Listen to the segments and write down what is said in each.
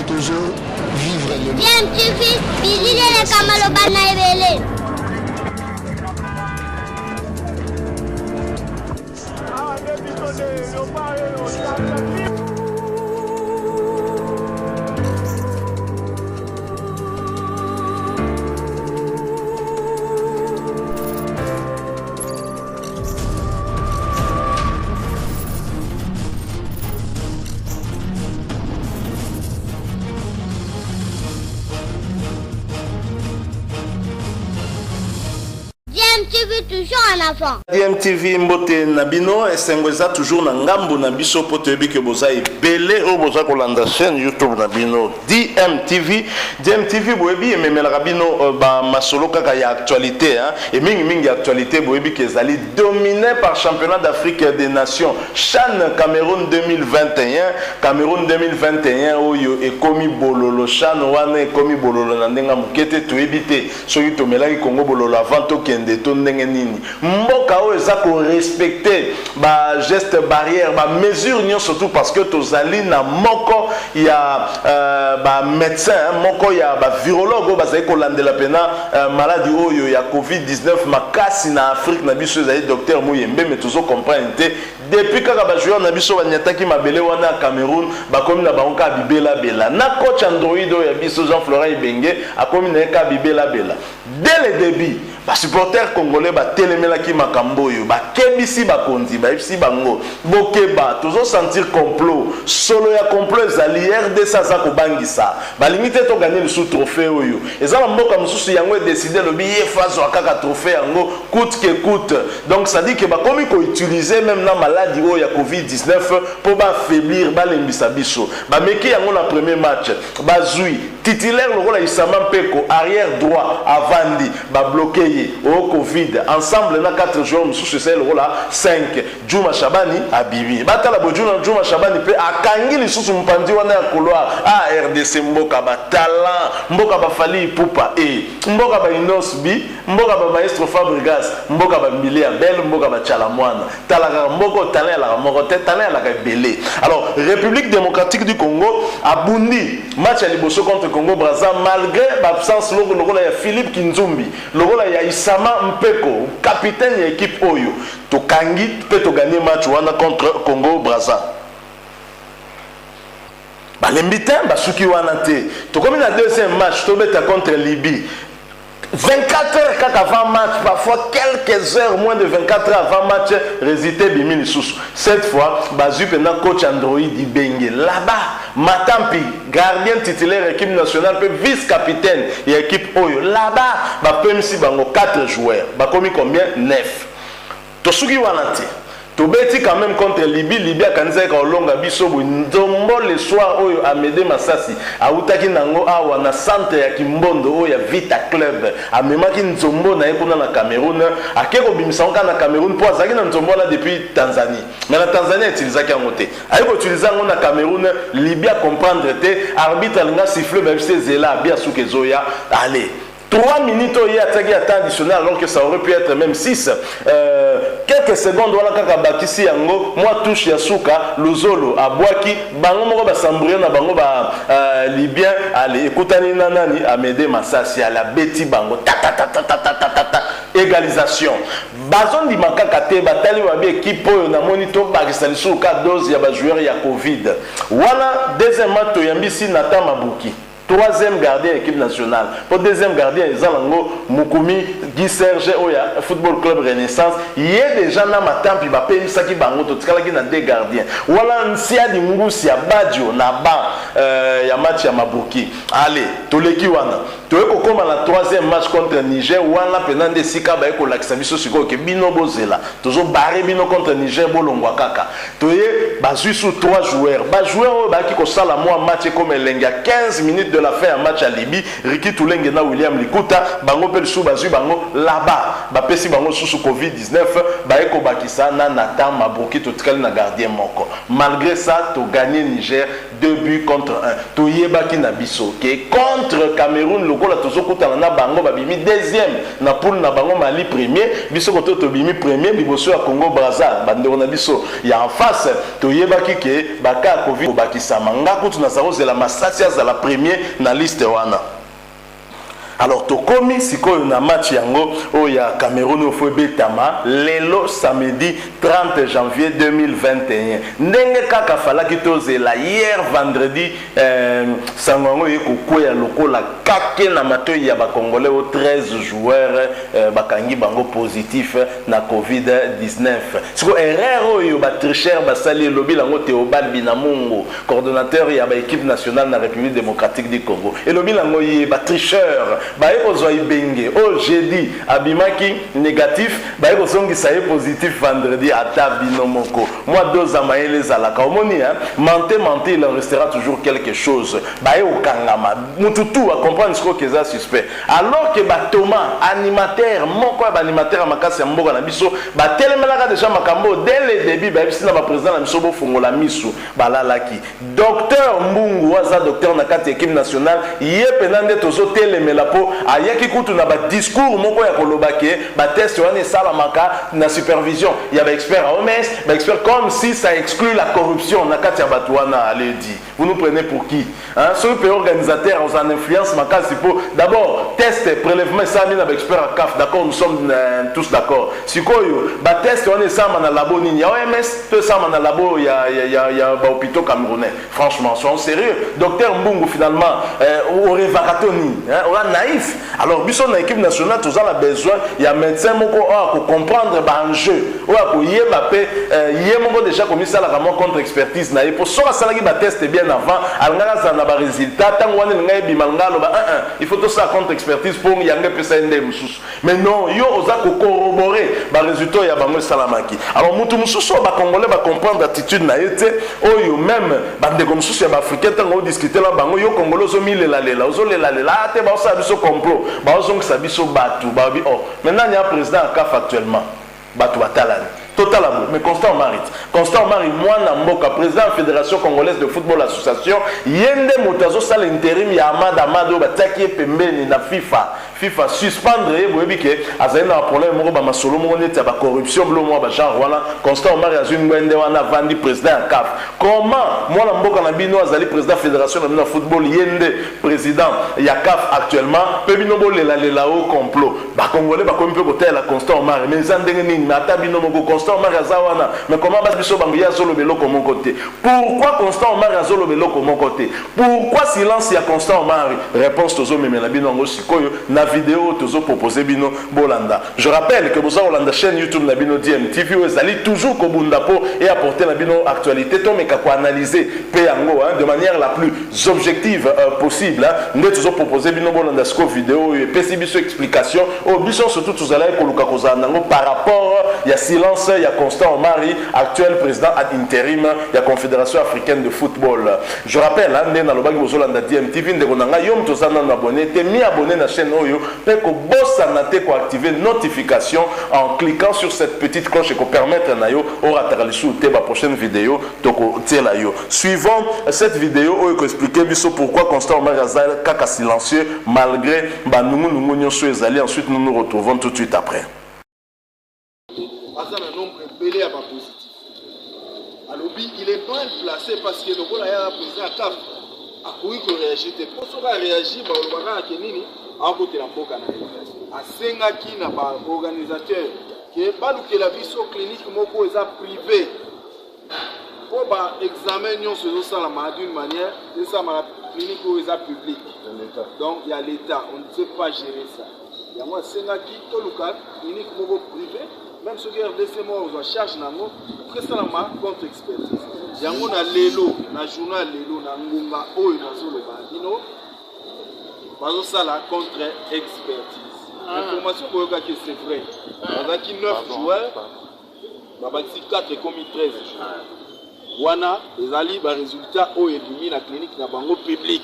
toujours vivre le bien tu fils bilile le kamalo bana ebele DMTV toujours en avant. DMTV mbote nabino esengweza toujours na ngambo na biso poto ebike boza ebele o boza kolanda chaîne YouTube nabino DMTV. DMTV boebi ememela rabino ba masolo kaka ya actualité hein et mingi actualité boebi kezali dominé par championnat d'Afrique des nations CHAN Cameroun 2021 Cameroun 2021 oyo ekomi bololo CHAN wana ekomi bololo na ndenga mukete to ebite soki to melaki Congo bololo avant to kende to ndenge nini mboka o eza ko respecter ba geste barrière ba mesure nyo surtout parce que tozali na moko ya ba médecin moko ya ba virologue bazali ko landela pena maladie oyo ya COVID-19 makasi na Afrique na biso ezali docteur Muyembe mais tozo comprendre te depuis kaka ba joueur na biso banyataki mabele wana Cameroun bakomi na banka bibela bela na coach Android ya biso Jean-Florent Ibenge akomi na ka bibela bela dès le début ba supporters congolais ba telemela ki makambo yo ba kebisi ba konzi ba ifsi bango bokeba tozo sentir complot solo ya complot zali RD ça ko bangisa ba limite to gagner le sous trophée oyo ezala mboka mususu yango décider le billet face à kaka trophée yango coûte que coûte donc ça dit que ba komi ko utiliser même na maladie oyo ya COVID-19 pour ba affaiblir ba lembisa biso ba meki yango na premier match ba zui titulaire le rôle Isama Mpeko arrière droit avandi ba bloqué au Covid ensemble na 4 joueurs mususu c'est le rôle 5 Juma Shabani abibi batala bojuna Juma Shabani pe akangi lisusu mpandi wana ya couloir RDC mboka ba talent mboka ba fali pupa mboka ba Inosbi mboka ba maestro Fabregas mboka ba Milia Belle mboka ba Chalamwana talaka mboko talent la moko te talent la belé alors République démocratique du Congo abundi match à liboso contre Congo Brazza malgré l'absence logo ya Philippe Kinzumbi logo ya Isama Mpeko capitaine de l'équipe Oyo to kangi peut to gagner match wana contre Congo Brazza ba lembitin ba suki wana te to comme na deuxième match to beta contre Libye 24 heures avant match, parfois quelques heures, moins de 24 heures avant match, résultat Bimini Soussou. Cette fois, Bazu pendant coach Android Ibenge. Là-bas, Matampi, gardien titulaire équipe nationale, vice-capitaine et équipe Oyo. Là-bas, Bapemsi Bango 4 joueurs. Bakomi combien 9. Tosugi Wanati. Tobeti quand même contre Libye, Libye a kanisa ka olonga biso bo ndombo le soir oyo Amédée Massasi autaki nango awa na centre ya Kimbondo oyo ya Vita Club amemaki ndombo na ekuna na Cameroun akeko bimisa nka na Cameroun po azaki na ndombo là depuis Tanzanie mais la Tanzanie utilisaki yango te ayiko utiliser ngo na Cameroun Libye comprendre te arbitre nga siffler ba bise zela bia sukezoya allez 3 minutes il y a un temps additionnel alors que ça aurait pu être même 6 quelques secondes voilà kaka bakisi yango moi touche yasuka luzolo abwaki bango moko ba sambourir na bango ba libyen allez écoutani nanani Amédée Massasi à la beti bango ta égalisation bazon di makaka te batali wa bi équipe oyo na monito bakisa lisuka dose ya ba joueur ya Covid wala deuxième match to yambisi Nathan Mabuki troisième gardien équipe nationale. Pour deuxième gardien, Zalango, Mukumi, Guy Serge, Oya, Football Club Renaissance. Il y a des gens dans ma tempe, il va payer Misaki Bango, tout ce qu'il y a des gardiens. Voilà, Nsia di Mungusi, Badjo, Naba, il y a match à Mabuki. Allez, tous les Kiwana. Tu es comme la troisième match contre Niger, Wana, pendant des Sika, Baeko, l'Axabiso, Siko, que Bino Bozela. Toujours barré Bino contre Niger, Bolongwakaka. Tu es basé sur 3 joueurs. Bas joueur, qui consale à moi, match comme Lenga, 15 minutes de la fin un match à Libye, Ricky Toulenge na William Likuta, Bango Pelsu Bazu Bango là-bas, Bapesi Bango sous Covid-19, Baeko Bakisa na Nathan Mabuki to tkali na gardien moko. Malgré ça, tu gagné Niger 2 buts contre 1. Toyebaki na biso ke contre Cameroun lokola tozokutana na bango babimi deuxième na poule na bango Mali premier, biso koto tobimi premier liboso ya Congo Brazza bandeko na biso ya en face. Toyebaki ke baka Covid bakisama ngakutu na zaro zela masasi za la premier na liste wana. Alors tokomi sikoyo na match yango oya Cameroun au Betama lelo samedi 30 janvier 2021 ndenge kaka falaki tozela hier vendredi sangongo ekokoya lokola kake na matoyi ya bakongolais au 13 joueurs bakangi bango positif na Covid-19 siko erreur oyo ba tricheur basali lobi lango Théobald Binamungu coordonnateur ya ba équipe nationale na République démocratique du Congo et lobi lango ye ba tricheur baye kozwa ibenge o jeudi abimaki négatif baye kozongisa ye positif vendredi ata bino moko moi deux amaele zalaka omoni menté il en restera toujours quelque chose baye okangama mututu a comprendre ce que ça suspect alors que ba Thomas animateur moko ba animateur makasi ya mboka na biso ba telemelaka déjà makambo dès le début ba bisina ba président na biso bo fungola misu balalaki docteur Mbungu waza docteur na kati équipe nationale yepe nande tozo telemela po ayaki kutu na ba discours moko ya kolobake ba test wana salamaka na supervision ya ba expert à OMS ba expert comme si ça exclut la corruption na kati ya batuana allez dit vous nous prenez pour qui hein ceux qui organisateurs ont en influence makasi po d'abord test prélèvement ça na ba expert à CAF d'accord nous sommes tous d'accord sikoyo ba test wana sama na labo nini ya OMS to sama na labo ya ba hôpitaux camerounais franchement soyons sérieux docteur Mbungu finalement au révacatoni hein on naïf alors biso na équipe nationale tous a besoin il y a médecin moko pour comprendre ba enjeu ou pour yeba pe yemoko déjà comme ça la vraiment contre expertise na pour so ça la ba test bien avant alngala za na ba résultat tant wana ngai bimangalo ba il faut tout ça contre expertise pour yanga pesa ndé mususu mais non yo oza ko corroborer ba résultat ya bango salamaki alors mutu mususu ba congolais ba comprendre attitude na yete oyo même ba ndeko mususu ya ba africain tant on discuter la bango yo congolais zo milela lela ozo lela lela te ba ça biso complot ba ozo ça biso batu ba bi oh maintenant il y a président en CAF actuellement batu batalani totalement mais Constant Marie moi na mboka président de la Fédération congolaise de football association yende motazo sala intérim ya Amado bataki pembeni na FIFA suspendre boyebike azali na problème moko ba masolo moko neti ba corruption blo mo ba genre wana Constant Marie azuni ngwende wana vandi président ya CAF comment moi na mboka na bino azali président fédération na football yende président ya CAF actuellement pe bino bolela lela au complot ba congolais ba komi pe kotela Constant Marie mais zandenge nini mata bino moko Constant Marie mais comment biso banguya zolo beloko mon côté pourquoi Constant Marie azolo beloko mon côté pourquoi silence ya Constant Marie réponse tozo memela bino ngo sikoyo na vidéo tozo proposer bino bolanda je rappelle que boza olanda chaîne YouTube na bino DMTV ezali toujours kobunda po et apporter na bino actualité to meka ko analyser pe yango de manière la plus objective possible nde tozo proposer bino bolanda sco vidéo et pesi biso explication au biso surtout tozala ko luka kozana ngo par rapport ya silence il y a Constant Marie actuel président ad intérim de la Confédération africaine de football je rappelle né na lobaki bozolanda DMTV ndeko nanga yom tozana na abonné te mi abonné na chaîne oyo pe ko bossa na te ko activer notification en cliquant sur cette petite cloche et ko permettre na yo au ratalisu te ba prochaine vidéo toko tela yo suivant cette vidéo oyo ko expliquer biso pourquoi Constant Marie azal kaka silencieux malgré ba nungu nyonso ezali ensuite nous nous retrouvons tout de suite après. Un nombre belé à pas positif. Alors il est mal placé parce que le rôle a président à CAF a couru que réagir. Pour ce qu'on réagit, le bagage à Kenini a côté la boca à Senga qui n'a pas organisateur qui est pas que la vie sur clinique moko est privé. Pour examiner ce ça la d'une manière et ça ma clinique où est public. Donc il y a l'État, on ne sait pas gérer ça. Il y a moi Senga qui tout le cas clinique moko privé. Même ce qui est RDC moi on charge nango précédemment contre expertise yango na lelo na journal lelo na ngunga oyo nazolo bandino bazo sala contre expertise information boyoka que c'est vrai bazaki 9 joueurs babaki 4 comme 13 joueurs wana ezali ba résultat oyo edimi na clinique na bango public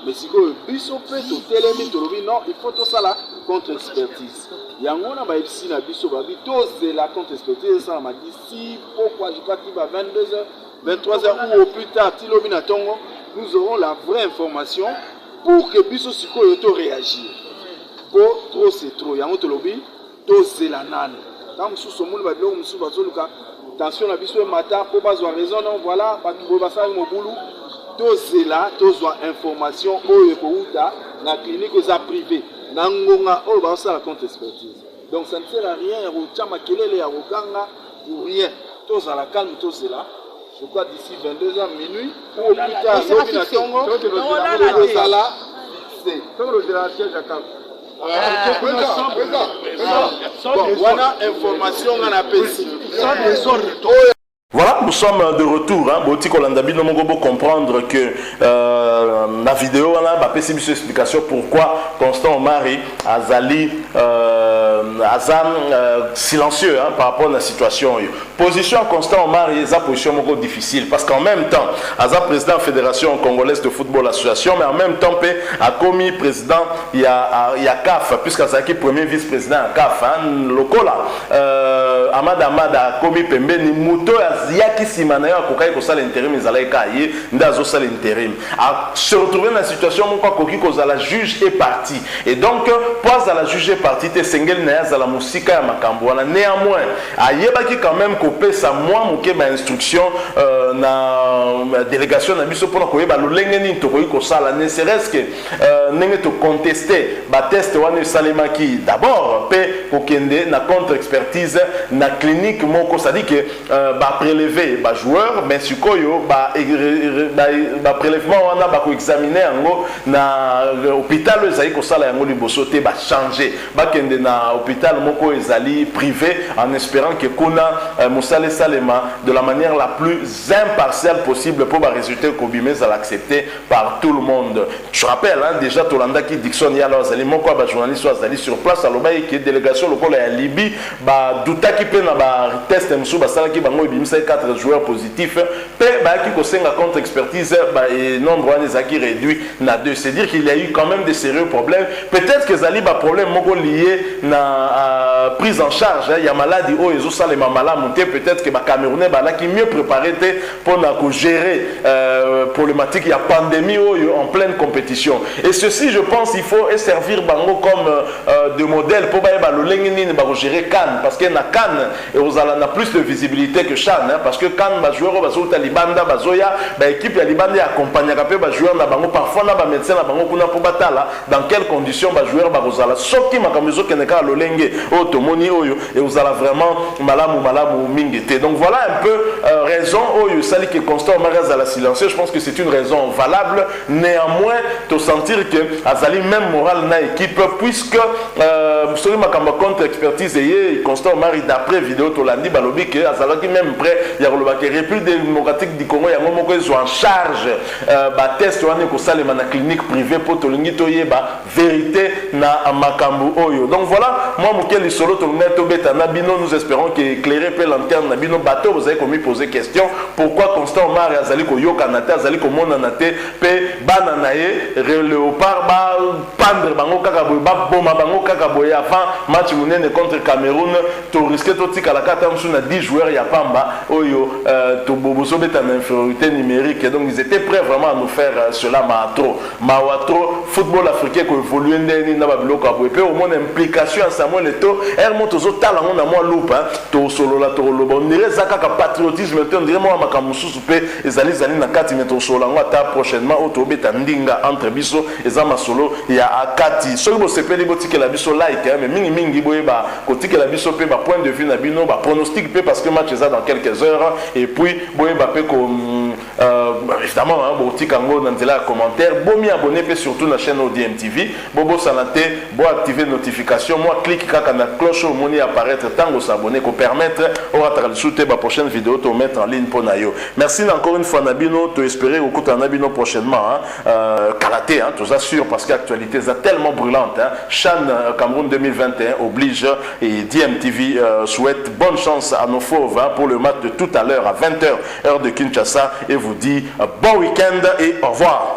mais si ko biso pe to telemi to lobi non il faut tout ça là contre expertise yango na ba ici na biso ba bi to la contre expertise ça m'a dit si pourquoi je crois qu'il va 22h 23h ou au plus tard, Tilobi Natongo, nous aurons la vraie information pour que Bisso Siko Yoto réagir. Pour trop c'est trop. Yango Tolobi, to Zelanan. Quand nous sommes attention à Bisso Mata, pour pas avoir raison, non, voilà, pour pas faire mon boulot. To Zela, to avoir information, au Yekouta, la clinique aux privés. Nangonga, oh, bah, ça la compte expertise. Donc ça ne sert à rien, Chama Kelele, Aroganga, pour rien. Tous à la calme, tous là. Je crois d'ici 22h minuit, ou au plus tard, Lobi Natongo, Lozala, c'est. Voilà information on appelle ici. Voilà, nous sommes de retour. Boti Kolandabi, nous devons comprendre que la vidéo, on a une explication pourquoi Constant Omari Azali Azam silencieux par rapport à la situation. Position Constant Omari est une position difficile parce qu'en même temps, Azam président de la Fédération Congolaise de Football Association, mais en même temps, a commis président, il y a CAF, puisqu'Azaki premier vice-président à CAF, Lokola, Amad a commis Pembe, ni Mouto Yaki Simanayo Kokai Kosal Intérim, Zalaïka Aye, Ndazo Sal Intérim. À se retrouver dans la situation où Koki Kozala juge est parti. Et donc, pour la juge est parti, te Sengel Naya Zala Moussika Makambouana. Néanmoins, Ayebaki quand même Kopé sa moi Mouké ma instruction na délégation na biso pour Koyeba Lolengeni Tokoyi Kosala, ne serait-ce que Nenge to contester, ba test Wane Salemaki d'abord, P Kokende na contre-expertise na clinique Moko, ça dit que ba prélever ba joueur mais sukoyo ba prélèvement on a ba examiner yango na hôpital ezali ko sala yango liboso te ba changer ba kende na hôpital moko ezali privé en espérant que kuna Moussale Salema de la manière la plus impartiale possible pour ba résultat ko bimé à l'accepter par tout le monde. Je rappelle déjà Tolanda qui Dixon ya azali moko ba journaliste azali sur place à l'Obaï qui est délégation locale à Libye ba douta ki pe na ba test msou ba sala ki bango bimisa 4 joueurs positifs pe ba ki ko senga contre expertise ba et nombre des acquis réduit na 2, c'est dire qu'il y a eu quand même des sérieux problèmes. Peut-être que zali ba problème moko lié na prise en charge il y a maladie o ezo sala mamala monter peut-être que ba Camerounais ba la qui mieux préparé pour na ko gérer problématique il y a pandémie en pleine compétition. Et ceci je pense il faut servir bango comme de modèle pour ba lolengini ba gérer Cannes parce que na Cannes et aux ala na plus de visibilité que Chan parce que quand ba joueur ba zo talibanda ba zoya ba équipe ya libanda accompagner ka pe ba joueur na bango parfois na ba médecin na bango kuna po batala dans quelles conditions ba joueur ba kozala soki makamzo keneka lolenge o tomoni oyo et aux ala vraiment malamu mingete. Donc voilà un peu raison oyo sali que Constant Maraz à la silencieux. Je pense que c'est une raison valable. Néanmoins to sentir que azali même moral na équipe puisque sur makamba contre expertise et Constant Mari d'après vidéo to landi balobi que azala qui même près il y a le République démocratique du Congo, il y a un moment qu'ils sont en charge ba test wana ko salema na clinique privée pour tolingi toyeba vérité na makambu oyo. Donc voilà, moi mokeli solo to neto beta na bino, nous espérons que éclairer pe lanterne na bino bateau vous avez commis poser question pourquoi Constant Omari azali ko yoka na te azali ko mona na te pe bana na ye léopard ba pendre bango kaka boy ba boma bango kaka boy avant match munene contre Cameroun to risquer to tika la kata msu na 10 joueurs ya pamba oyo to boboso beta na infériorité numérique. Et donc ils étaient prêts vraiment à nous faire cela mawatro football africain ko évoluer ndeni na babiloko aboye pe au monde implication à Samuel Eto'o hermoto zo tala ngona moi loupa to solo la to lobo ndire zakaka patriotisme to ndire moi makamususu pe ezali na kati meto solo ngo ata prochainement auto beta ndinga entre biso ezama solo ya akati soki bo sepeli botike la biso like mais mingi boye ba kotike la biso pe ba point de vue na bino ba pronostic pe parce que match est dans quelques heures et puis boye ba pe ko évidemment botike ngo dans la commentaire bomi abonné pe surtout na chaîne ODMTV bobo sanate bo activer notification moi clique kaka na cloche au moni apparaître tango s'abonner ko permettre au rattraper souter ba prochaine vidéo to mettre en ligne pour nayo. Merci encore une fois Nabino, to espérer au coup Nabino prochainement karaté tout ça sûr parce que l'actualité est tellement brûlante Chan Cameroun 2021 oblige et DMTV souhaite bonne chance à nos fauves pour le match de tout à l'heure à 20h heure de Kinshasa et vous dit bon week-end et au revoir.